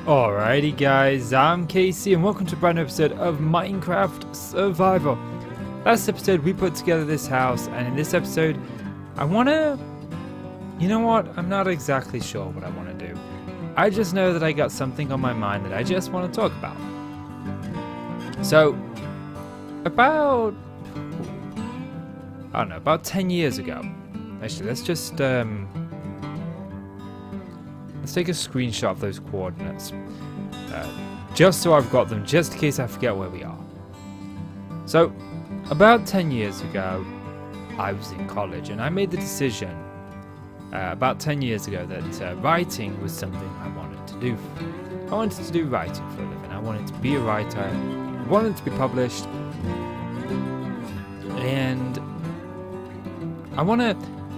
Alrighty guys, I'm Casey and welcome to a brand new episode of Minecraft Survival. Last episode we put together this house, and in this episode you know what, I'm not exactly sure what I want to do. I just know that I got something on my mind that I just want to talk about. So, about 10 years ago, actually let's take a screenshot of those coordinates, just so I've got them, just in case I forget where we are. So, about 10 years ago, I was in college, and I made the decision, about 10 years ago, that writing was something I wanted to do. I wanted to do writing for a living. I wanted to be a writer. I wanted to be published. And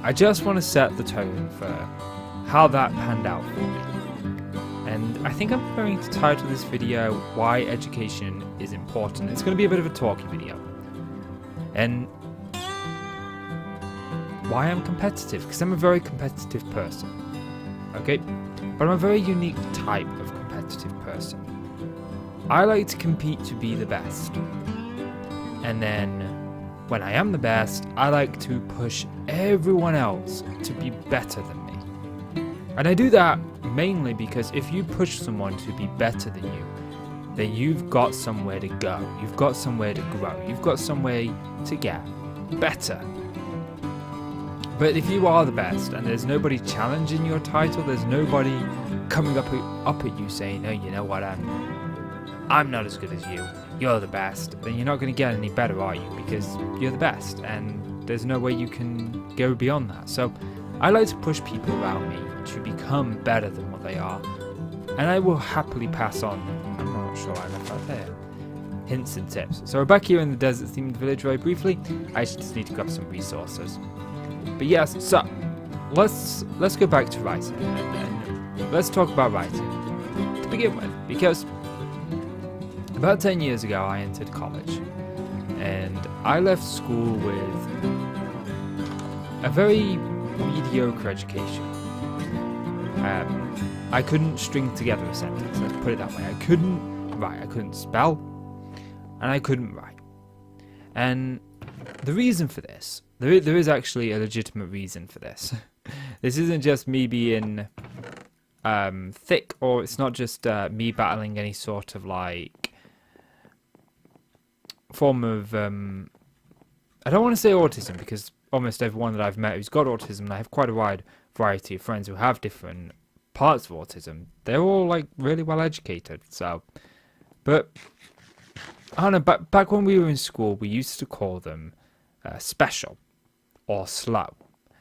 I just want to set the tone for how that panned out for me. And I think I'm going to title this video Why Education is Important. It's going to be a bit of a talky video. And why I'm competitive, because I'm a very competitive person. Okay? But I'm a very unique type of competitive person. I like to compete to be the best. And then when I am the best, I like to push everyone else to be better than me. And I do that mainly because if you push someone to be better than you, then you've got somewhere to go. You've got somewhere to grow. You've got somewhere to get better. But if you are the best and there's nobody challenging your title, there's nobody coming up at you saying, "Oh, you know what, I'm not as good as you. You're the best," then you're not going to get any better, are you? Because you're the best, and there's no way you can go beyond that. So I like to push people around me to become better than what they are, and I will happily pass on. I'm not sure I left that there. Hints and tips. So we're back here in the desert-themed village very briefly. I just need to grab some resources. But yes, so let's go back to writing, and let's talk about writing to begin with, because about 10 years ago I entered college, and I left school with a very mediocre education. I couldn't string together a sentence, let's put it that way. I couldn't write, I couldn't spell, and I couldn't write. And the reason for this, there is actually a legitimate reason for this. This isn't just me being thick, or it's not just me battling any sort of like form of I don't want to say autism, because almost everyone that I've met who's got autism, and I have quite a wide variety of friends who have different parts of autism, they're all like really well educated. So, but I don't know, back when we were in school, we used to call them special or slow,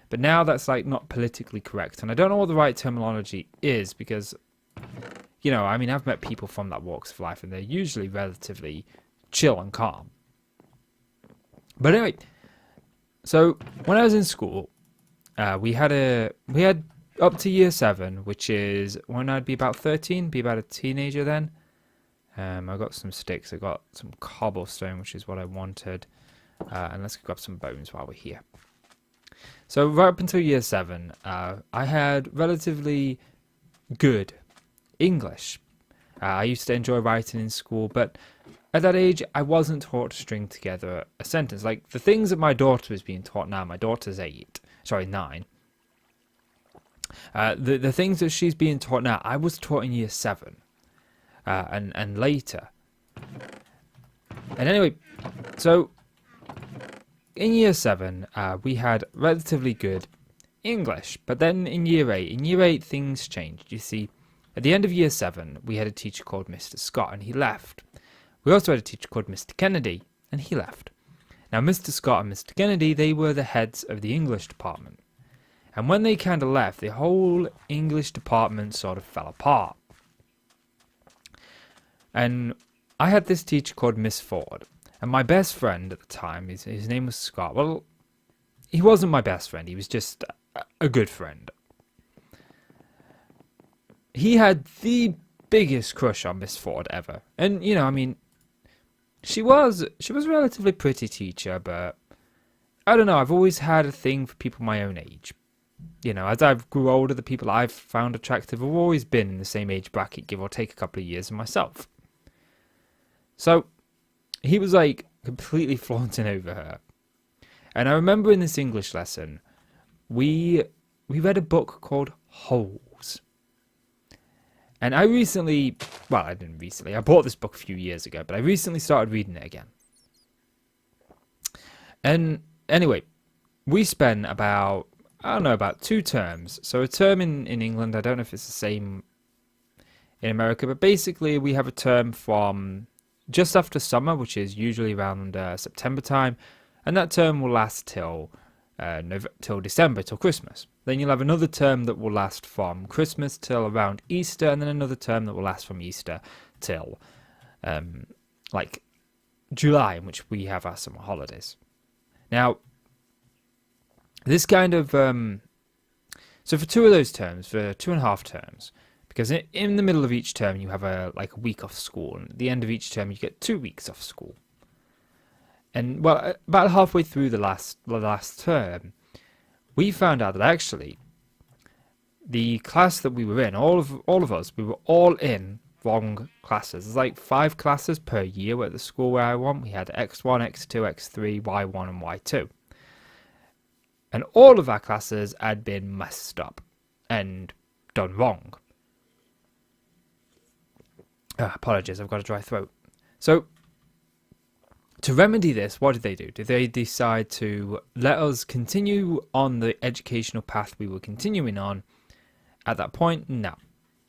but now that's like not politically correct, and I don't know what the right terminology is, because, you know, I mean, I've met people from that walks of life, and they're usually relatively chill and calm. But anyway, so when I was in school, we had up to year 7, which is when I'd be about 13, be about a teenager then. I got some sticks, I got some cobblestone, which is what I wanted, and let's grab some bones while we're here. So right up until year 7, I had relatively good English. I used to enjoy writing in school, but at that age, I wasn't taught to string together a sentence. Like the things that my daughter is being taught now, my daughter's 9. The things that she's being taught now, I was taught in year 7, and later. And anyway, so in year 7, we had relatively good English, but then in year 8, things changed. You see, at the end of year 7, we had a teacher called Mr. Scott, and he left. We also had a teacher called Mr. Kennedy, and he left. Now, Mr. Scott and Mr. Kennedy, they were the heads of the English department. And when they kind of left, the whole English department sort of fell apart. And I had this teacher called Miss Ford. And my best friend at the time, his name was Scott. Well, he wasn't my best friend. He was just a good friend. He had the biggest crush on Miss Ford ever. And, you know, I mean, she was a relatively pretty teacher, but I don't know, I've always had a thing for people my own age. you know, as I've grew older, the people I've found attractive have always been in the same age bracket, give or take a couple of years, than myself. So he was like completely flaunting over her. And I remember in this English lesson, we read a book called Holes. And I recently, well, I didn't recently, I bought this book a few years ago, but I recently started reading it again. And anyway, we spent about, I don't know, about 2 terms. So a term in England, I don't know if it's the same in America, but basically we have a term from just after summer, which is usually around September time, and that term will last till December, till Christmas. Then you'll have another term that will last from Christmas till around Easter, and then another term that will last from Easter till like July, in which we have our summer holidays. Now, this kind of so for 2 of those terms, for 2.5 terms, because in the middle of each term you have a week off school, and at the end of each term you get 2 weeks off school. And well, about halfway through the last term, we found out that actually the class that we were in, all of us, we were all in wrong classes. There's like 5 classes per year at the school where I went. We had X1, X2, X3, Y1, and Y2. And all of our classes had been messed up and done wrong. Apologies, I've got a dry throat. So, to remedy this, what did they do? Did they decide to let us continue on the educational path we were continuing on at that point? No.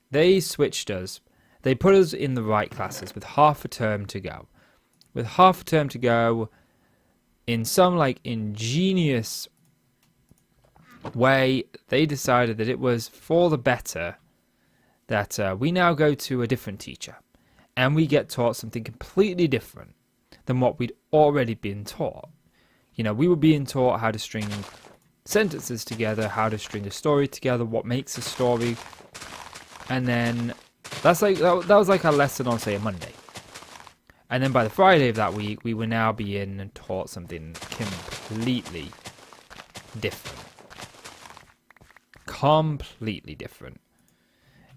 They switched us. They put us in the right classes with half a term to go. With half a term to go, in some like ingenious way, they decided that it was for the better that we now go to a different teacher and we get taught something completely different than what we'd already been taught. You know, we were being taught how to string sentences together, how to string a story together, what makes a story, and then that was like our lesson on, say, a Monday. And then by the Friday of that week, we were now being taught something completely different. Completely different.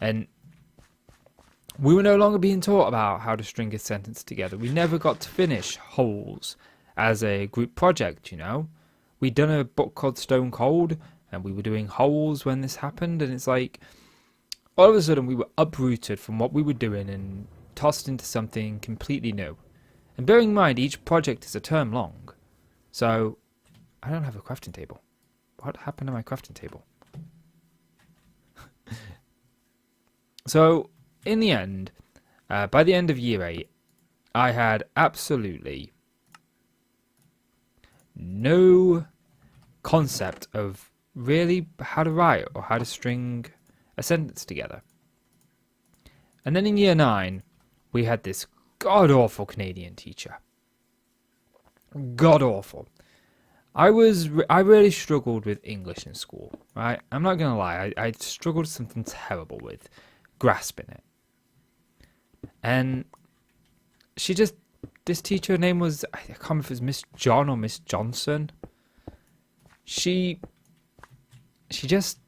And we were no longer being taught about how to string a sentence together. We never got to finish Holes as a group project, you know. We'd done a book called Stone Cold, and we were doing Holes when this happened, and it's like, all of a sudden we were uprooted from what we were doing and tossed into something completely new. And bearing in mind, each project is a term long. So, I don't have a crafting table. What happened to my crafting table? So, in the end, by the end of year 8, I had absolutely no concept of really how to write or how to string a sentence together. And then in year 9, we had this god-awful Canadian teacher. God-awful. I really struggled with English in school, right? I'm not going to lie, I struggled something terrible with grasping it. And this teacher, her name was, I can't remember if it was Miss John or Miss Johnson. She just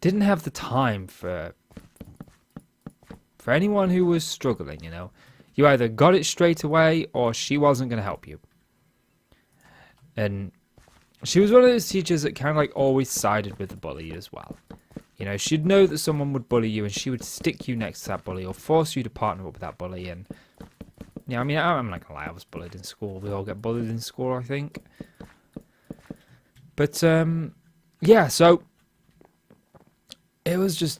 didn't have the time for anyone who was struggling, you know. You either got it straight away or she wasn't going to help you. And she was one of those teachers that kind of like always sided with the bully as well. You know, she'd know that someone would bully you and she would stick you next to that bully or force you to partner up with that bully. And, yeah, I mean, I'm not going to lie, I was bullied in school. We all get bullied in school, I think. But, yeah, so it was just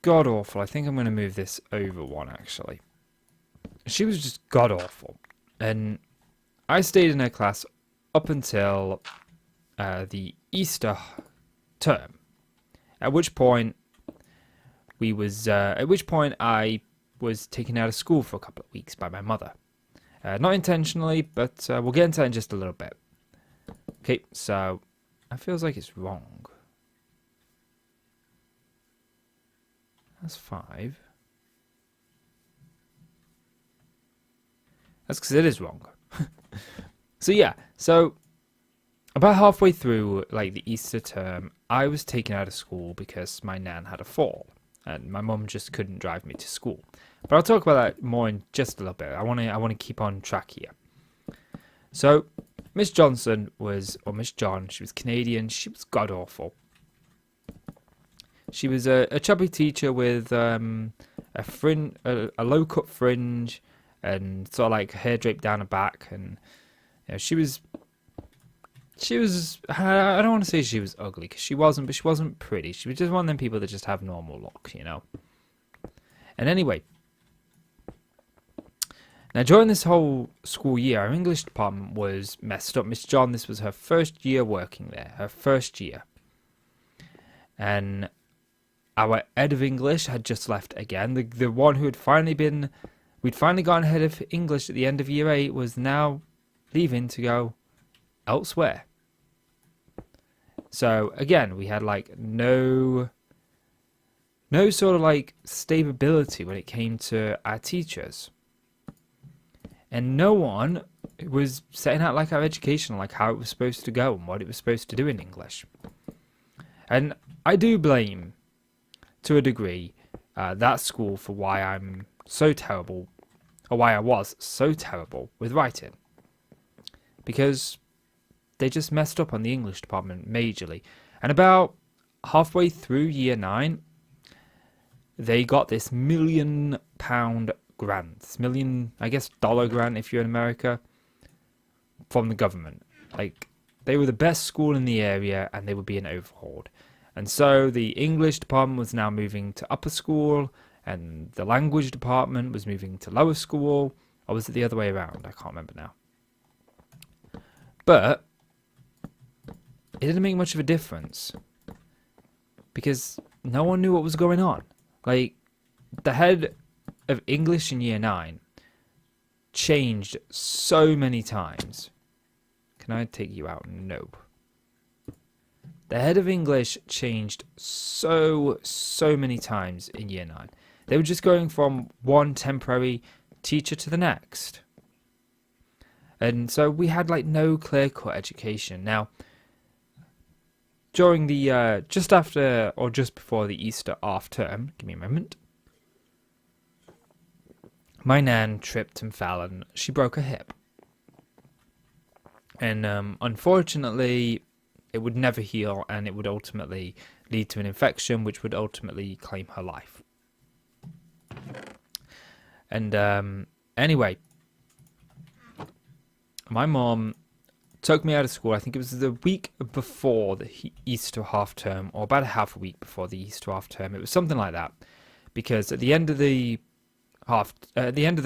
god-awful. I think I'm going to move this over one, actually. She was just god-awful. And I stayed in her class up until the Easter term. At which point I was taken out of school for a couple of weeks by my mother. Not intentionally, but we'll get into that in just a little bit. Okay, so it feels like it's wrong. That's 5. That's because it is wrong. So yeah, so about halfway through like the Easter term, I was taken out of school because my nan had a fall, and my mum just couldn't drive me to school. But I'll talk about that more in just a little bit. I want to keep on track here. So, Miss Johnson was, or Miss John, she was Canadian. She was god awful. She was a chubby teacher with a low cut fringe, and sort of like hair draped down her back, and she was. I don't want to say she was ugly, because she wasn't, but she wasn't pretty. She was just one of them people that just have normal look, And anyway, now during this whole school year, our English department was messed up. Miss John, this was her first year working there, her first year. And our head of English had just left again. The one who had we'd finally gotten head of English at the end of year 8 was now leaving to go elsewhere. So again, we had like no sort of like stability when it came to our teachers, and no one was setting out like our education, like how it was supposed to go and what it was supposed to do in English. And I do blame, to a degree, that school for why I'm so terrible, or why I was so terrible with writing, because they just messed up on the English department majorly. And about halfway through year 9, they got this £1 million grant, I guess dollar grant if you're in America, from the government. Like, they were the best school in the area and they were being overhauled. And so the English department was now moving to upper school, and the language department was moving to lower school. Or was it the other way around? I can't remember now. But it didn't make much of a difference, because no one knew what was going on. Like, the head of English in year 9 changed so many times. Can I take you out? No. The head of English changed so many times in year 9. They were just going from one temporary teacher to the next. And so we had like no clear-cut education. Now, during the, just after or just before the Easter half term, give me a moment, my nan tripped and fell and she broke her hip. And unfortunately, it would never heal, and it would ultimately lead to an infection, which would ultimately claim her life. And anyway, my mom took me out of school. I think it was the week before the Easter half term, or about a half a week before the Easter half term. It was something like that, because at the end of the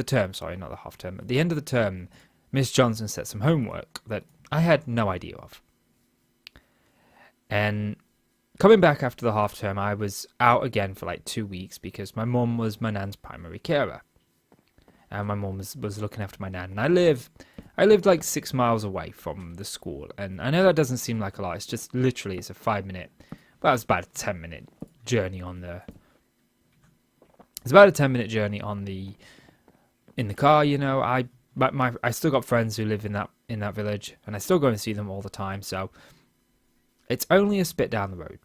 term, sorry, not the half term. At the end of the term, Miss Johnson set some homework that I had no idea of. And coming back after the half term, I was out again for like 2 weeks because my mum was my nan's primary carer. And my mum was looking after my nan. And I lived like 6 miles away from the school. And I know that doesn't seem like a lot. It's just literally, it's a 5-minute, well, it's about a 10-minute journey on the, it's about a 10-minute journey in the car, I still got friends who live in that village, and I still go and see them all the time, so it's only a spit down the road.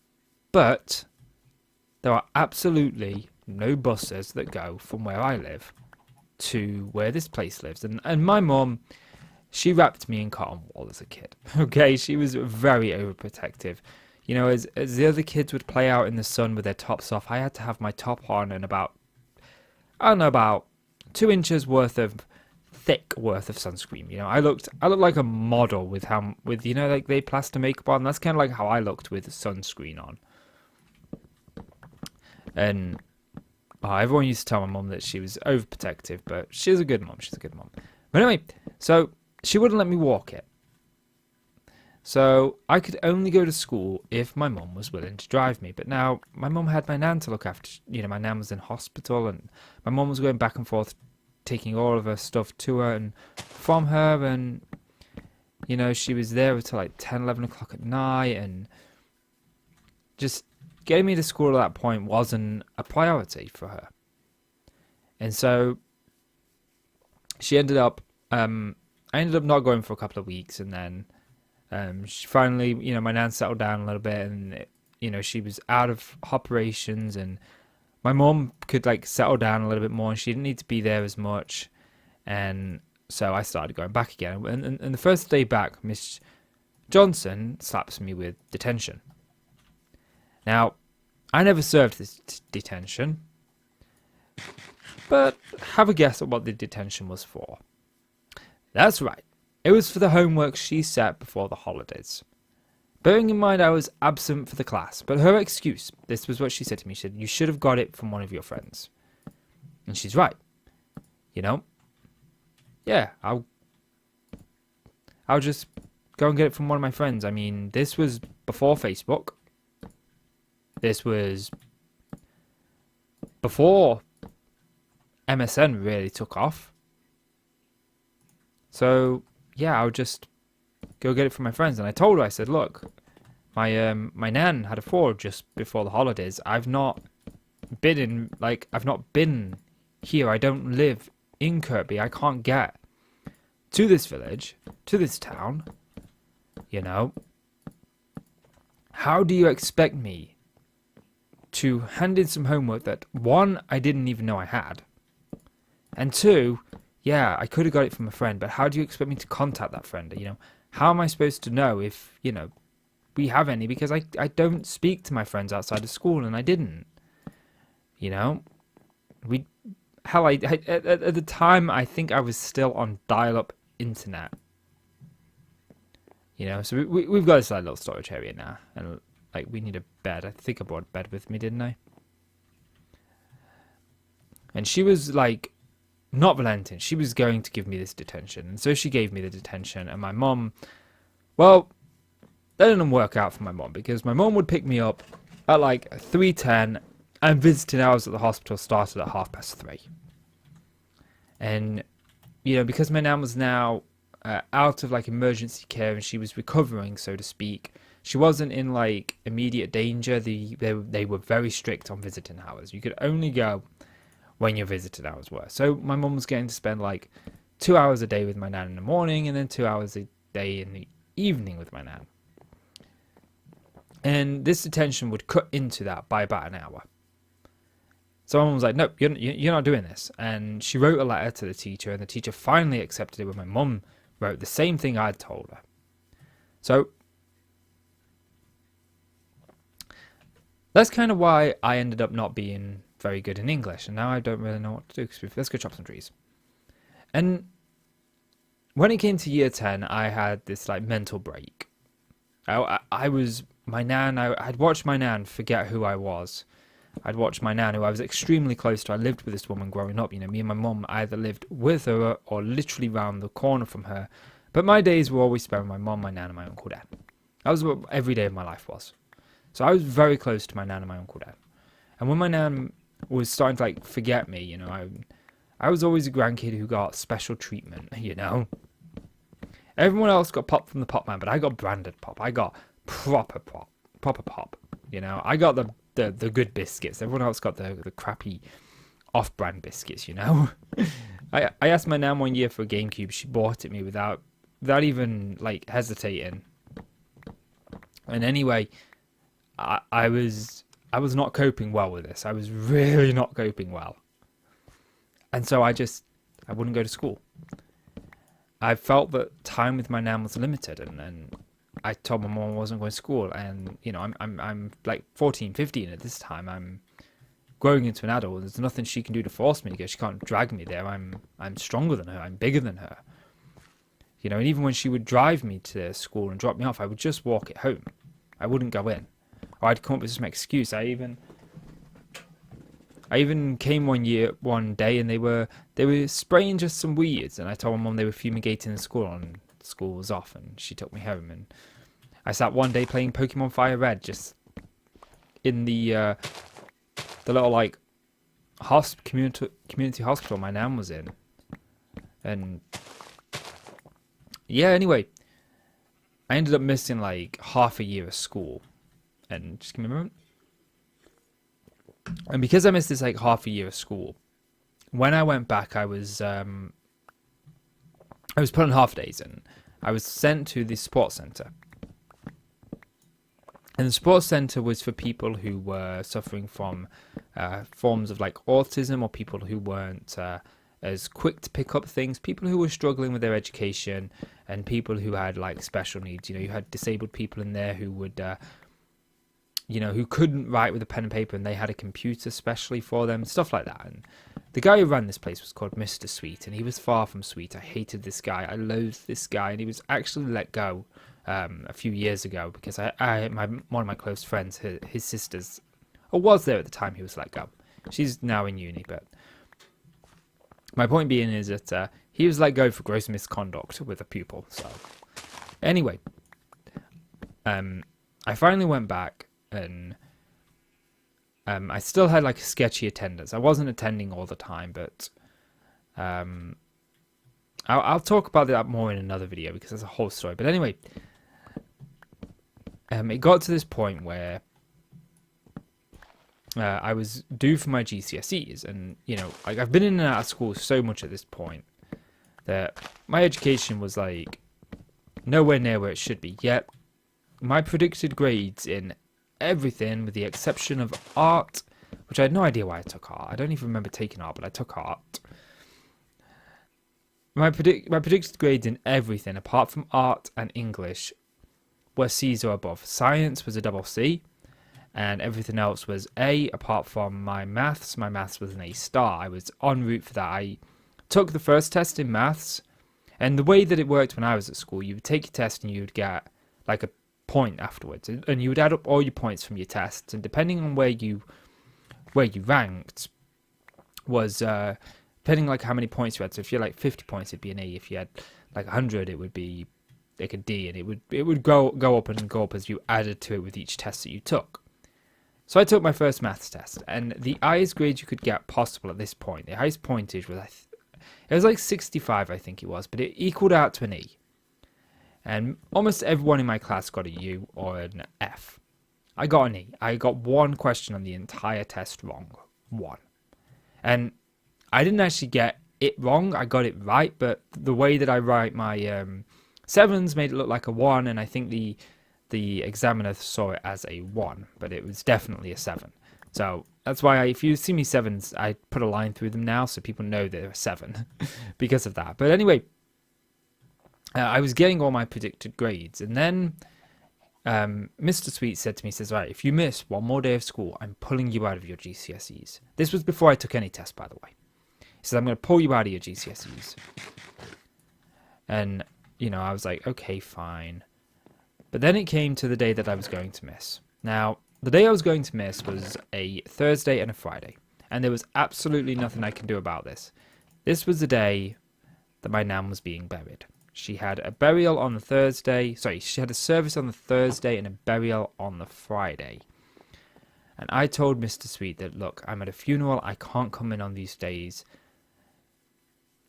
But there are absolutely no buses that go from where I live to where this place lives. And my mum, she wrapped me in cotton wool as a kid. Okay, she was very overprotective. As the other kids would play out in the sun with their tops off, I had to have my top on and about 2 inches worth of sunscreen. I looked like a model with like they plaster makeup on. That's kind of like how I looked with sunscreen on. And everyone used to tell my mum that she was overprotective, but she's a good mum. But anyway, so she wouldn't let me walk it. So I could only go to school if my mum was willing to drive me. But now my mum had my nan to look after. My nan was in hospital, and my mum was going back and forth, taking all of her stuff to her and from her, and she was there until like 10, 11 o'clock at night, and just getting me to school at that point wasn't a priority for her. And so I ended up not going for a couple of weeks, and then She finally, my nan settled down a little bit, and she was out of operations, and my mom could like settle down a little bit more, and she didn't need to be there as much. And so I started going back again. And the first day back, Miss Johnson slaps me with detention. Now, I never served this detention, but have a guess at what the detention was for. That's right. It was for the homework she set before the holidays. Bearing in mind I was absent for the class, but her excuse, this was what she said to me. She said, "You should have got it from one of your friends." And she's right. Yeah, I'll just go and get it from one of my friends. I mean, this was before Facebook. This was before MSN really took off. So, yeah, I'll just go get it from my friends. And I told her, I said, "Look, my nan had a fall just before the holidays. I've not been here. I don't live in Kirby. I can't get to this village, to this town. How do you expect me to hand in some homework that, one, I didn't even know I had, and two, yeah, I could have got it from a friend, but how do you expect me to contact that friend? How am I supposed to know if, we have any? Because I don't speak to my friends outside of school, and I didn't. At the time, I think I was still on dial-up internet. So we've got this little storage area now, and we need a bed. I think I brought a bed with me, didn't I? And she was not relenting. She was going to give me this detention, and so she gave me the detention. And my mom, well, that didn't work out for my mom, because my mom would pick me up at 3:10, and visiting hours at the hospital started at 3:30. And because my nan was now out of emergency care, and she was recovering, so to speak, she wasn't in immediate danger. They were very strict on visiting hours. You could only go when your visiting hours were. So my mum was getting to spend 2 hours a day with my nan in the morning, and then 2 hours a day in the evening with my nan. And this detention would cut into that by about an hour. So my mum was like, "No, you're not doing this." And she wrote a letter to the teacher, and the teacher finally accepted it when my mum wrote the same thing I'd told her. So that's kind of why I ended up not being very good in English, and now I don't really know what to do. Let's go chop some trees. And when it came to year 10, I had this mental break. I'd watched my nan forget who I was. I'd watched my nan, who I was extremely close to. I lived with this woman growing up. Me and my mum either lived with her or literally round the corner from her. But my days were always spent with my mum, my nan, and my Uncle Dan. That was what every day of my life was. So I was very close to my nan and my Uncle Dan. And when my nan was starting to forget me, I was always a grandkid who got special treatment, Everyone else got pop from the pop man, but I got branded pop. I got proper pop. I got the good biscuits. Everyone else got the crappy off-brand biscuits, I asked my nan one year for a GameCube. She bought it me without even hesitating. And anyway, I was not coping well with this. I was really not coping well. And so I wouldn't go to school. I felt that time with my nan was limited, and I told my mom I wasn't going to school. And I'm 14, 15 at this time. I'm growing into an adult. There's nothing she can do to force me to go. She can't drag me there. I'm stronger than her. I'm bigger than her. And even when she would drive me to school and drop me off, I would just walk it home. I wouldn't go in. Or I'd come up with some excuse. I even came one day, and they were spraying just some weeds, and I told my mum they were fumigating the school, and school was off, and she took me home. And I sat one day playing Pokemon Fire Red, just in the little community hospital my nan was in. And yeah, anyway, I ended up missing half a year of school. And just give me a moment. And because I missed this half a year of school, when I went back, I was put on half days, and I was sent to the sports centre. And the sports centre was for people who were suffering from forms of like autism, or people who weren't as quick to pick up things, people who were struggling with their education, and people who had like special needs. You had disabled people in there who would, who couldn't write with a pen and paper, and they had a computer specially for them, stuff like that. And the guy who ran this place was called Mr. Sweet, and he was far from sweet. I hated this guy. I loathed this guy, and he was actually let go a few years ago because one of my close friends, his sisters, or was there at the time he was let go. She's now in uni, but my point being is that he was let go for gross misconduct with a pupil. So anyway, I finally went back, and I still had like a sketchy attendance. I wasn't attending all the time, but I'll talk about that more in another video because there's a whole story. But anyway, it got to this point where I was due for my GCSEs, and like I've been in and out of school so much at this point that my education was like nowhere near where it should be. Yet my predicted grades in everything, with the exception of art, which I had no idea why I took art. I don't even remember taking art, but I took art. My predicted grades in everything, apart from art and English, were C's or above. Science was a double C, and everything else was A, apart from my maths. My maths was an A star. I was en route for that. I took the first test in maths, and the way that it worked when I was at school, you would take your test and you would get like a point afterwards, and you would add up all your points from your tests, and depending on where you ranked was depending like how many points you had. So if you had like 50 points, it'd be an A. If you had like 100, it would be like a D, and it would go up and go up as you added to it with each test that you took. So I took my first maths test, and the highest grade you could get possible at this point, the highest pointage was it was like 65, I think it was, but it equaled out to an E. And almost everyone in my class got a U or an F. I got an E. I got one question on the entire test wrong. One. And I didn't actually get it wrong. I got it right, but the way that I write my sevens made it look like a 1, and I think the examiner saw it as a 1, but it was definitely a 7. So that's why if you see me sevens, I put a line through them now so people know they're a 7 because of that. But anyway, I was getting all my predicted grades, and then Mr. Sweet said to me, says, right, if you miss one more day of school, I'm pulling you out of your GCSEs. This was before I took any test, by the way. He said, I'm going to pull you out of your GCSEs. And, I was like, okay, fine. But then it came to the day that I was going to miss. Now, the day I was going to miss was a Thursday and a Friday, and there was absolutely nothing I can do about this. This was the day that my nan was being buried. She had a burial on the Thursday. Sorry, she had a service on the Thursday and a burial on the Friday. And I told Mr. Sweet that, look, I'm at a funeral. I can't come in on these days.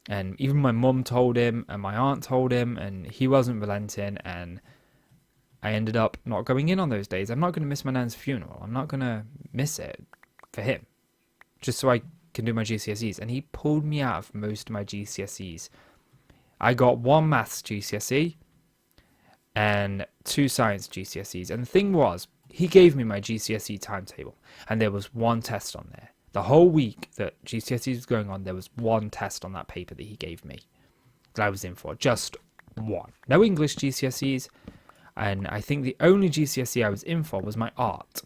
And even my mum told him, and my aunt told him, and he wasn't relenting. And I ended up not going in on those days. I'm not going to miss my nan's funeral. I'm not going to miss it for him, just so I can do my GCSEs. And he pulled me out of most of my GCSEs. I got 1 maths GCSE and 2 science GCSEs. And the thing was, he gave me my GCSE timetable, and there was 1 test on there. The whole week that GCSEs was going on, there was 1 test on that paper that he gave me that I was in for. Just 1. No English GCSEs. And I think the only GCSE I was in for was my art.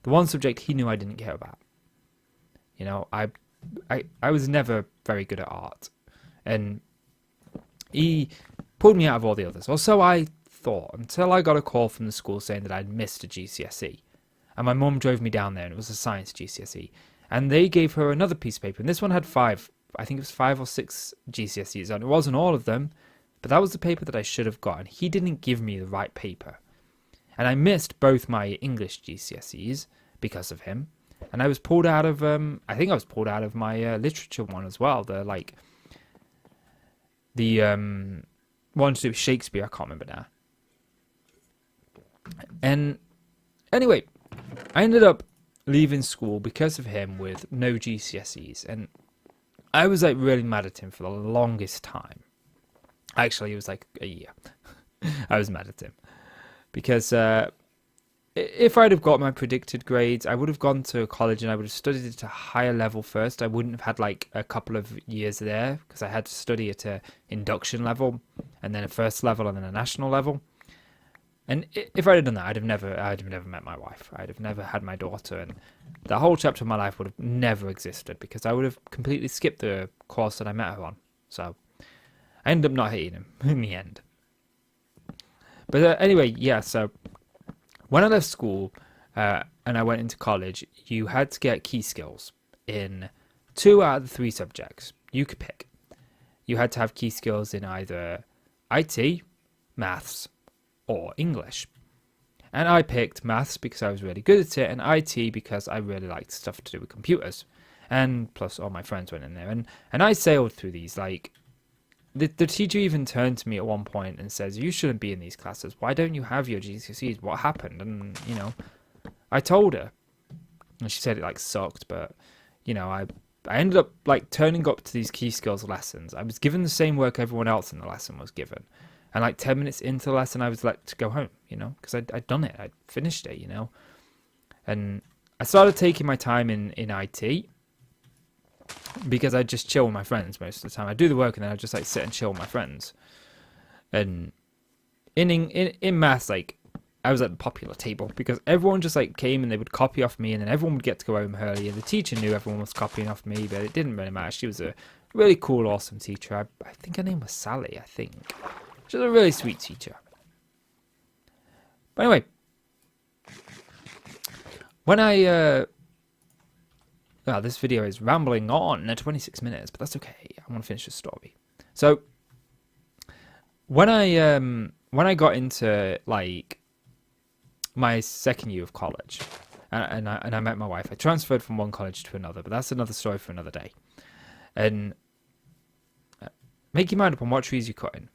The one subject he knew I didn't care about. I was never very good at art. And he pulled me out of all the others. Or so I thought, until I got a call from the school saying that I'd missed a GCSE. And my mum drove me down there, and it was a science GCSE. And they gave her another piece of paper, and this one had 5, I think it was 5 or 6 GCSEs on. It wasn't all of them, but that was the paper that I should have got, and he didn't give me the right paper. And I missed both my English GCSEs because of him. And I was pulled out of, I think I was pulled out of my literature one as well. The one to do with Shakespeare, I can't remember now. And anyway, I ended up leaving school because of him with no GCSEs. And I was like really mad at him for the longest time. Actually, it was like a year. I was mad at him because if I'd have got my predicted grades, I would have gone to college and I would have studied at a higher level first. I wouldn't have had like a couple of years there because I had to study at a induction level and then a first level and then a national level. And if I'd have done that, I'd have never met my wife. I'd have never had my daughter, and the whole chapter of my life would have never existed because I would have completely skipped the course that I met her on. So I ended up not hating him in the end. But anyway, yeah, so when I left school and I went into college, you had to get key skills in 2 out of the 3 subjects. You could pick. You had to have key skills in either IT, maths, or English. And I picked maths because I was really good at it, and IT because I really liked stuff to do with computers. And plus all my friends went in there. And I sailed through these. Like, the teacher even turned to me at one point and says, you shouldn't be in these classes. Why don't you have your GCSEs? What happened? And, you know, I told her. And she said it, like, sucked. But, you know, I ended up, like, turning up to these key skills lessons. I was given the same work everyone else in the lesson was given. And like 10 minutes into the lesson, I was let to go home, you know, because I'd done it. I'd finished it, you know. And I started taking my time in IT because I'd just chill with my friends most of the time. I'd do the work and then I'd just like sit and chill with my friends. And in maths, like, I was at the popular table because everyone just like came and they would copy off me, and then everyone would get to go home early. And the teacher knew everyone was copying off me, but it didn't really matter. She was a really cool, awesome teacher. I think her name was Sally, I think. She was a really sweet teacher. But anyway, when well, this video is rambling on at 26 minutes, but that's okay. I want to finish the story. So, when I got into like my second year of college, and I met my wife, I transferred from one college to another, but that's another story for another day. And make your mind up on what trees you're cutting,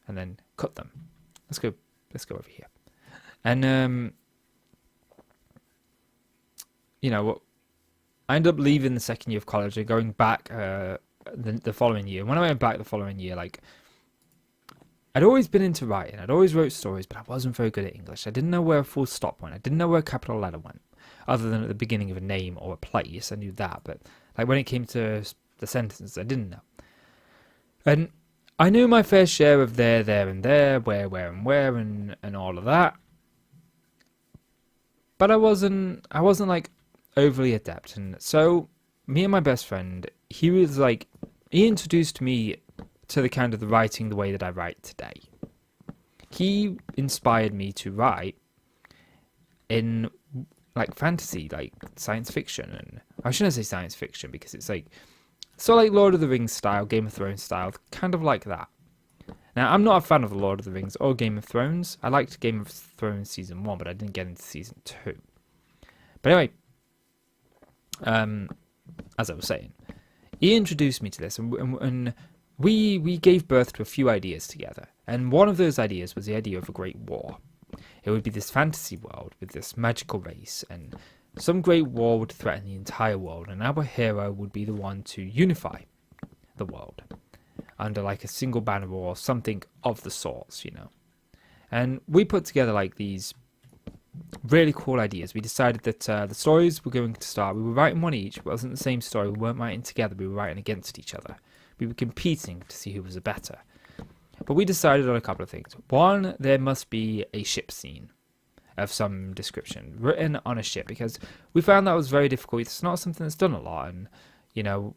and then cut them. Let's go over here. And you know, I ended up leaving the second year of college and going back the following year. When I went back the following year, like, I'd always been into writing. I'd always wrote stories, but I wasn't very good at English. I didn't know where a full stop went. I didn't know where a capital letter went, other than at the beginning of a name or a place. I knew that, but like when it came to the sentences, I didn't know. And I knew my fair share of there, and there, where, and where, and all of that. But I wasn't like overly adept. And so me and my best friend, he introduced me to the kind of the writing the way that I write today. He inspired me to write in like fantasy, like science fiction. And I shouldn't say science fiction because it's like, so like Lord of the Rings style, Game of Thrones style, kind of like that. Now, I'm not a fan of the Lord of the Rings or Game of Thrones. I liked Game of Thrones Season 1, but I didn't get into Season 2. But anyway, as I was saying, he introduced me to this, and we gave birth to a few ideas together. And one of those ideas was the idea of a great war. It would be this fantasy world with this magical race, and some great war would threaten the entire world, and our hero would be the one to unify the world under like a single banner or something of the sorts, you know. And we put together like these really cool ideas. We decided that the stories were going to start. We were writing one each. It wasn't the same story. We weren't writing together. We were writing against each other. We were competing to see who was the better. But we decided on a couple of things. One, there must be a ship scene of some description written on a ship, because we found that was very difficult. It's not something that's done a lot, and you know,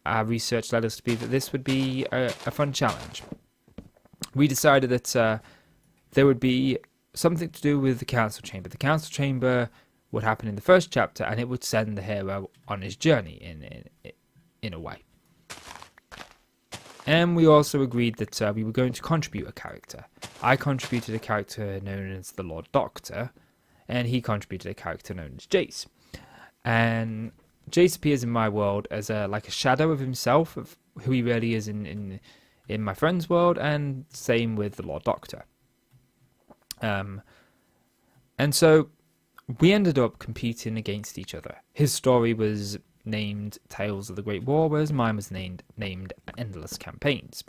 our research led us to believe that this would be a fun challenge. We decided that there would be something to do with the council chamber. The council chamber would happen in the first chapter, and it would send the hero on his journey in a way. And we also agreed that we were going to contribute a character. I contributed a character known as the Lord Doctor, and he contributed a character known as Jace. And Jace appears in my world as like a shadow of himself, of who he really is in my friend's world, and same with the Lord Doctor. And so we ended up competing against each other. His story was named Tales of the Great War, whereas mine was named Endless Campaigns.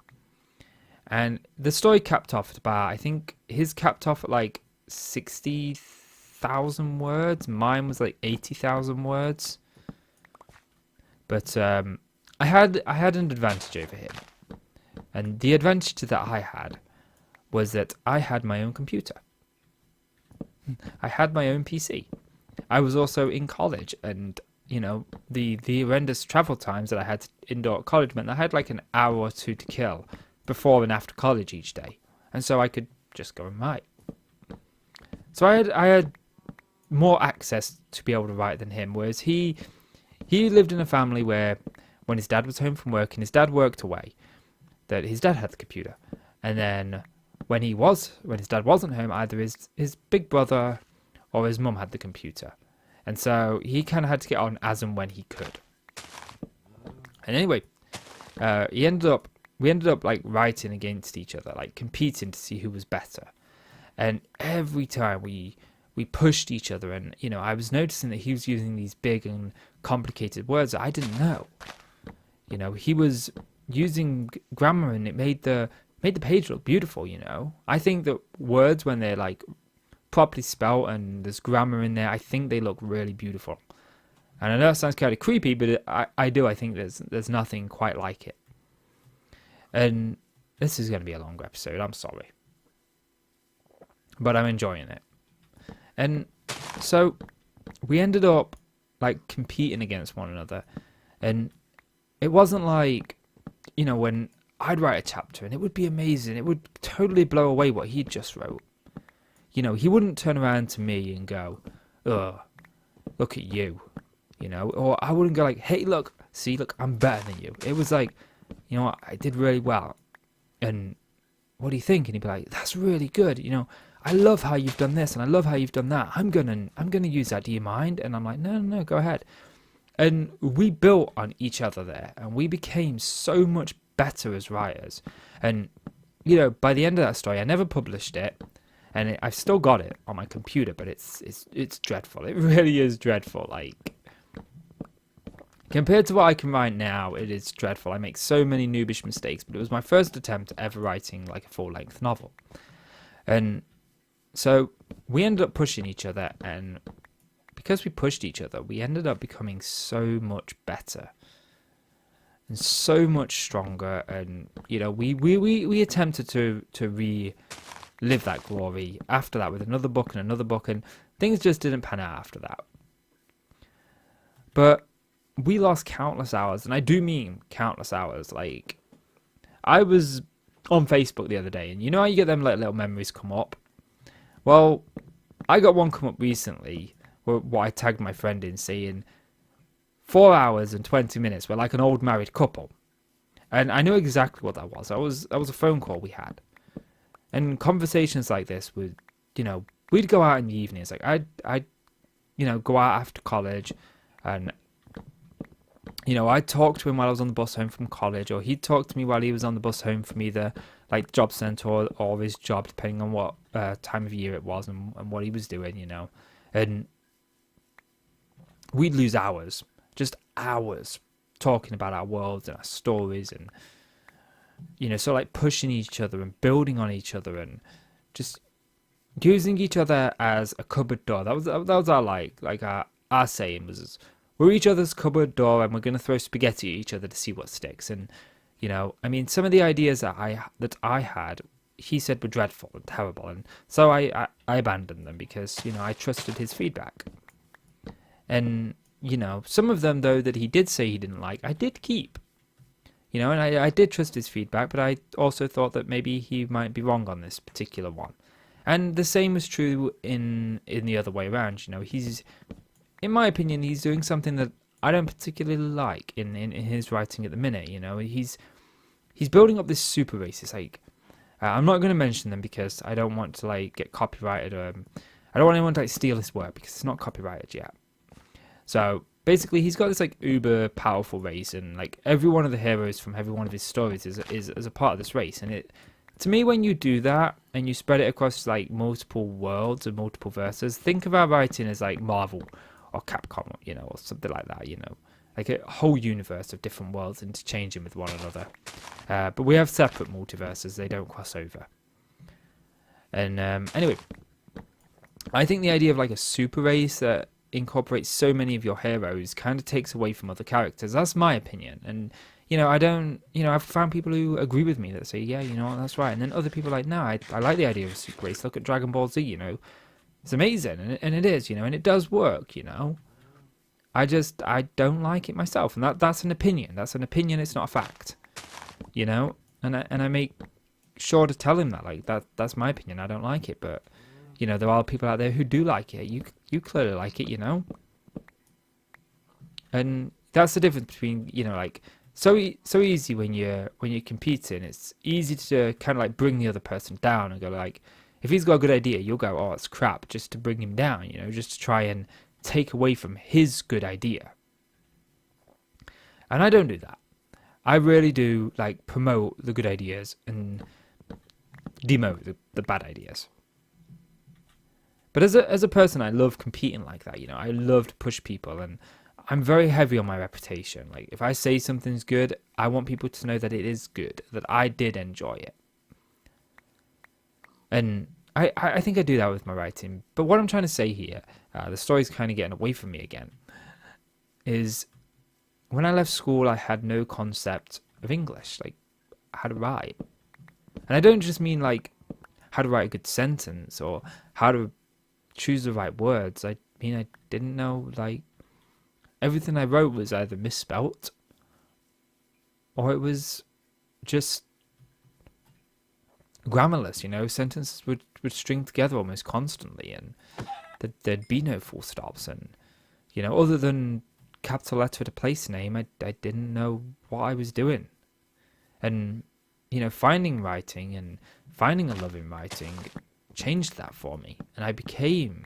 And the story capped off at about, I think his capped off at like 60,000 words. Mine was like 80,000 words. But I had an advantage over him. And the advantage that I had was that I had my own computer. I had my own PC. I was also in college, and you know, the horrendous travel times that I had indoor at college meant I had like an hour or two to kill before and after college each day, and so I could just go and write. So I had more access to be able to write than him, whereas he lived in a family where when his dad was home from work and his dad worked away, that his dad had the computer, and then when his dad wasn't home, either his big brother or his mum had the computer. And so he kind of had to get on as and when he could. And anyway, we ended up like writing against each other, like competing to see who was better. And every time we pushed each other, and you know, I was noticing that he was using these big and complicated words that I didn't know. You know, he was using grammar, and it made the page look beautiful. You know, I think that words, when they're like properly spelled and there's grammar in there, I think they look really beautiful. And I know it sounds kind of creepy, but I think there's nothing quite like it. And this is going to be a longer episode, I'm sorry, but I'm enjoying it. And so we ended up like competing against one another, and it wasn't like, you know, when I'd write a chapter and it would be amazing, it would totally blow away what he'd just wrote. You know, he wouldn't turn around to me and go, "Oh, look at you," you know, or I wouldn't go like, "Hey, look, I'm better than you." It was like, you know what, I did really well, and what do you think? And he'd be like, "That's really good. You know, I love how you've done this, and I love how you've done that. I'm gonna use that. Do you mind?" And I'm like, No, go ahead. And we built on each other there, and we became so much better as writers. And you know, by the end of that story, I never published it. And I've still got it on my computer, but it's dreadful. It really is dreadful. Like, compared to what I can write now, it is dreadful. I make so many noobish mistakes, but it was my first attempt at ever writing like a full-length novel. And so we ended up pushing each other, and because we pushed each other, we ended up becoming so much better and so much stronger. And you know, we attempted to relive that glory after that with another book, and things just didn't pan out after that. But we lost countless hours, and I do mean countless hours. Like, I was on Facebook the other day, and you know how you get them like little memories come up? Well, I got one come up recently where what I tagged my friend in, saying 4 hours and 20 minutes. We're like an old married couple. And I knew exactly what that was. That was a phone call we had. And conversations like this would, you know, we'd go out in the evenings. Like I'd you know, go out after college, and you know, I'd talk to him while I was on the bus home from college, or he'd talk to me while he was on the bus home from either like the job centre or his job, depending on what time of year it was and what he was doing, you know. And we'd lose hours, just hours, talking about our worlds and our stories, and you know, so like pushing each other and building on each other, and just using each other as a cupboard door. That was our saying was, we're each other's cupboard door, and we're going to throw spaghetti at each other to see what sticks. And you know, I mean, some of the ideas that I had, he said were dreadful and terrible, and so I abandoned them because, you know, I trusted his feedback. And you know, some of them though that he did say he didn't like, I did keep. You know, and I did trust his feedback, but I also thought that maybe he might be wrong on this particular one. And the same was true in the other way around. You know, he's, in my opinion, he's doing something that I don't particularly like in his writing at the minute. You know, he's building up this super race. It's like, I'm not going to mention them because I don't want to like get copyrighted, or I don't want anyone to like steal his work because it's not copyrighted yet. So basically, he's got this like uber powerful race, and like every one of the heroes from every one of his stories is a part of this race. And it, to me, when you do that and you spread it across like multiple worlds and multiple verses, think of our writing as like Marvel or Capcom, you know, or something like that, you know, like a whole universe of different worlds interchanging with one another. But we have separate multiverses, they don't cross over. And anyway, I think the idea of like a super race that incorporates so many of your heroes kind of takes away from other characters. That's my opinion. And I've found people who agree with me that say, yeah, that's right. And then other people are like, no, I like the idea of a super race. Look at Dragon Ball Z, it's amazing, and it is, and it does work, I don't like it myself, and that's an opinion. That's an opinion. It's not a fact, and I make sure to tell him that, like, that's my opinion. I don't like it, but there are people out there who do like it. You clearly like it, and that's the difference between like so easy when you're competing. It's easy to kind of like bring the other person down and go like, if he's got a good idea, you'll go, oh, it's crap, just to bring him down, just to try and take away from his good idea. And I don't do that. I really do like promote the good ideas and demote the bad ideas. But as a person, I love competing like that. I love to push people, and I'm very heavy on my reputation. Like, if I say something's good, I want people to know that it is good, that I did enjoy it. And I think I do that with my writing. But what I'm trying to say here, the story's kind of getting away from me again, is when I left school, I had no concept of English, like how to write. And I don't just mean like how to write a good sentence or how to choose the right words. I mean, I didn't know, like, everything I wrote was either misspelt or it was just grammarless, sentences would string together almost constantly, and there'd be no full stops, and other than capital letter to place name, I didn't know what I was doing. And finding writing and finding a love in writing changed that for me, and I became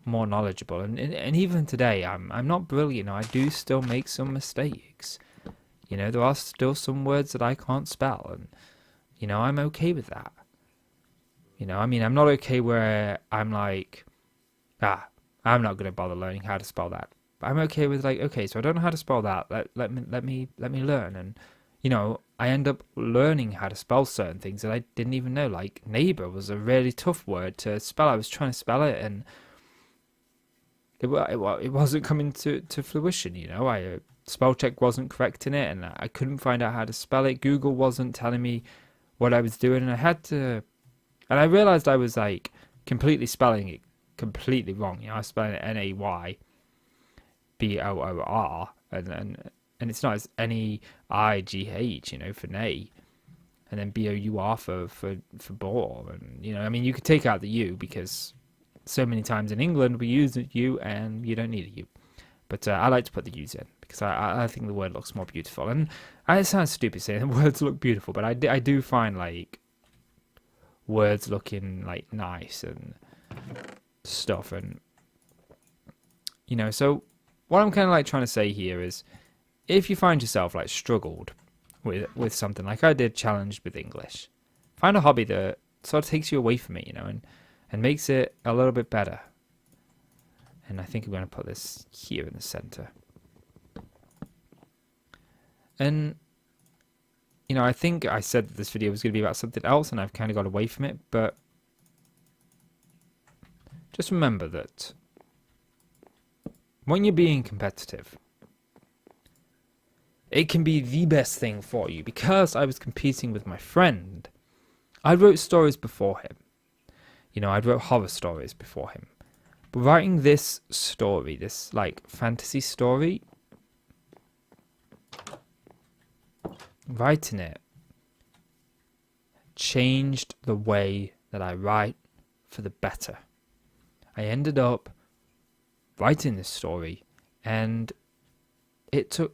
more knowledgeable. And even today, I'm not brilliant. I do still make some mistakes. There are still some words that I can't spell, and I'm okay with that. I mean, I'm not okay where I'm like, I'm not going to bother learning how to spell that. But I'm okay with like, okay, so I don't know how to spell that. Let me learn. And I end up learning how to spell certain things that I didn't even know. Like neighbor was a really tough word to spell. I was trying to spell it, and it wasn't coming to fruition. Spell check wasn't correcting it, and I couldn't find out how to spell it. Google wasn't telling me what I was doing, and I had to, and I realized I was like completely spelling it completely wrong. I was spelling it Nayboor, and it's not, as Neigh, for nay, and then Bour for bore, and I mean, you could take out the U because so many times in England we use a U and you don't need a U, but I like to put the U's in because I think the word looks more beautiful. And it sounds stupid saying the words look beautiful, but I do find like words looking like nice and stuff, and so what I'm kind of like trying to say here is, if you find yourself like struggled with something like I did, challenged with English, find a hobby that sort of takes you away from it, and makes it a little bit better. And I think I'm going to put this here in the center. And I think I said that this video was going to be about something else, and I've kind of got away from it, but just remember that when you're being competitive, it can be the best thing for you. Because I was competing with my friend, I wrote stories before him. I wrote horror stories before him. But writing this story, this like fantasy story, writing it changed the way that I write for the better. I ended up writing this story, and it took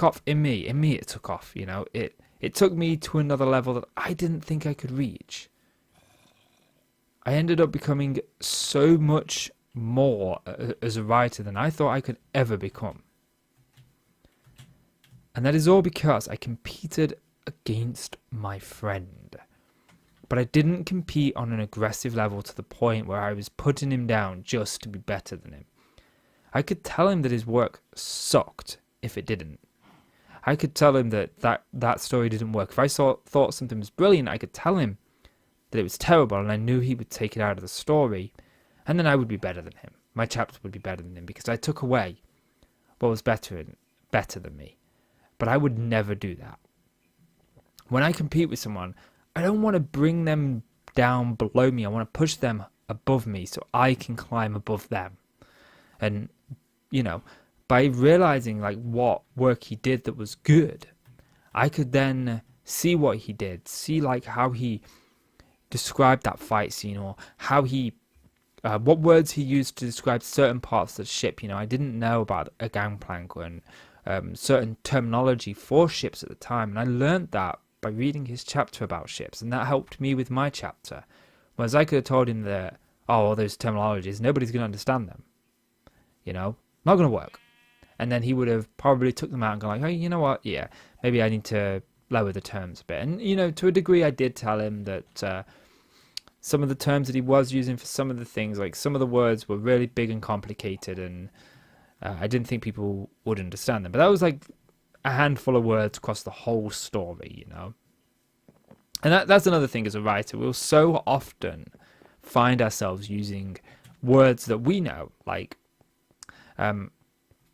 off in me. It took off. It took me to another level that I didn't think I could reach. I ended up becoming so much more as a writer than I thought I could ever become. And that is all because I competed against my friend. But I didn't compete on an aggressive level to the point where I was putting him down just to be better than him. I could tell him that his work sucked if it didn't. I could tell him that story didn't work. If I thought something was brilliant, I could tell him that it was terrible, and I knew he would take it out of the story, and then I would be better than him. My chapter would be better than him because I took away what was better than me. But I would never do that. When I compete with someone, I don't want to bring them down below me. I want to push them above me so I can climb above them. And, by realizing like what work he did that was good, I could then see what he did, see like how he described that fight scene, or how he what words he used to describe certain parts of the ship. I didn't know about a gangplank and certain terminology for ships at the time, and I learned that by reading his chapter about ships, and that helped me with my chapter. Whereas I could have told him that, all those terminologies, nobody's going to understand them. Not going to work. And then he would have probably took them out and gone like, hey, you know what? Yeah, maybe I need to lower the terms a bit. And, to a degree, I did tell him that some of the terms that he was using for some of the things, like some of the words were really big and complicated, and I didn't think people would understand them. But that was like a handful of words across the whole story, And that's another thing as a writer. We'll so often find ourselves using words that we know. Like,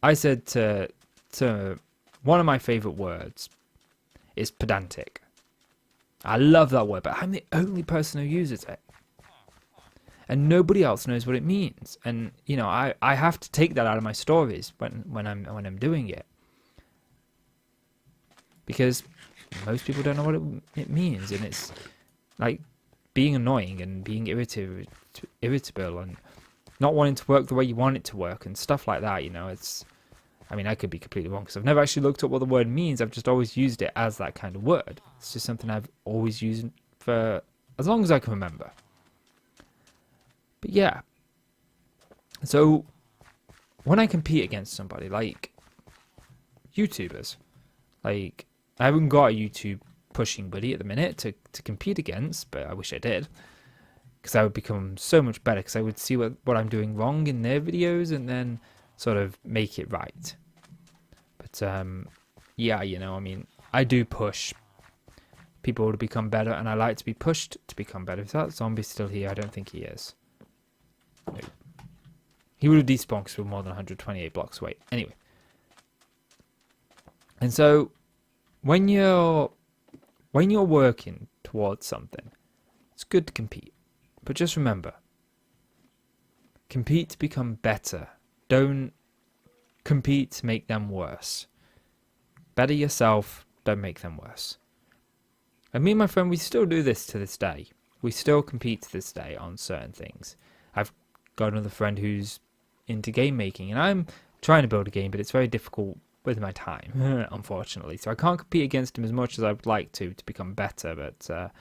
I said to one of my favorite words is pedantic. I love that word, but I'm the only person who uses it. And nobody else knows what it means. And, I have to take that out of my stories when I'm doing it. Because most people don't know what it means. And it's like being annoying and being irritable and not wanting to work the way you want it to work and stuff like that. I could be completely wrong because I've never actually looked up what the word means. I've just always used it as that kind of word. It's just something I've always used for as long as I can remember. But yeah. So when I compete against somebody like YouTubers, like I haven't got a YouTube pushing buddy at the minute to compete against, but I wish I did. Because I would become so much better because I would see what I'm doing wrong in their videos and then sort of make it right. But yeah, I do push people to become better, and I like to be pushed to become better. Is that zombie still here? I don't think he is. No. He would have despawned because we're more than 128 blocks away. Anyway. And so when you're working towards something, it's good to compete. But just remember, compete to become better. Don't compete to make them worse. Better yourself, don't make them worse. And me and my friend, we still do this to this day. We still compete to this day on certain things. I've got another friend who's into game making, and I'm trying to build a game, but it's very difficult with my time, unfortunately. So I can't compete against him as much as I would like to become better. But,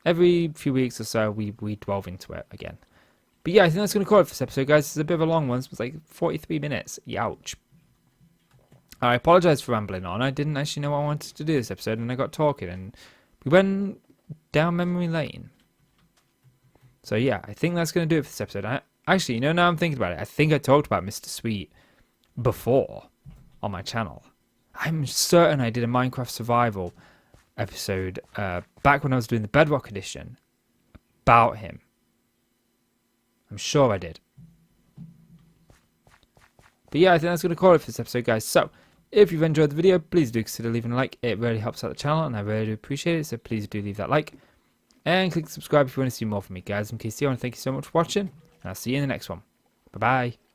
every few weeks or so, we delve into it again. But yeah, I think that's going to call it for this episode, guys. It's a bit of a long one. It's like 43 minutes. Youch. I apologise for rambling on. I didn't actually know what I wanted to do this episode, and I got talking, and we went down memory lane. So yeah, I think that's going to do it for this episode. Actually, now I'm thinking about it. I think I talked about Mr. Sweet before on my channel. I'm certain I did a Minecraft survival episode back when I was doing the Bedrock edition about him. I'm sure I did. But yeah, I think that's going to call it for this episode, guys. So, if you've enjoyed the video, please do consider leaving a like. It really helps out the channel, and I really do appreciate it. So please do leave that like. And click subscribe if you want to see more from me, guys. In case you want to, thank you so much for watching, and I'll see you in the next one. Bye-bye.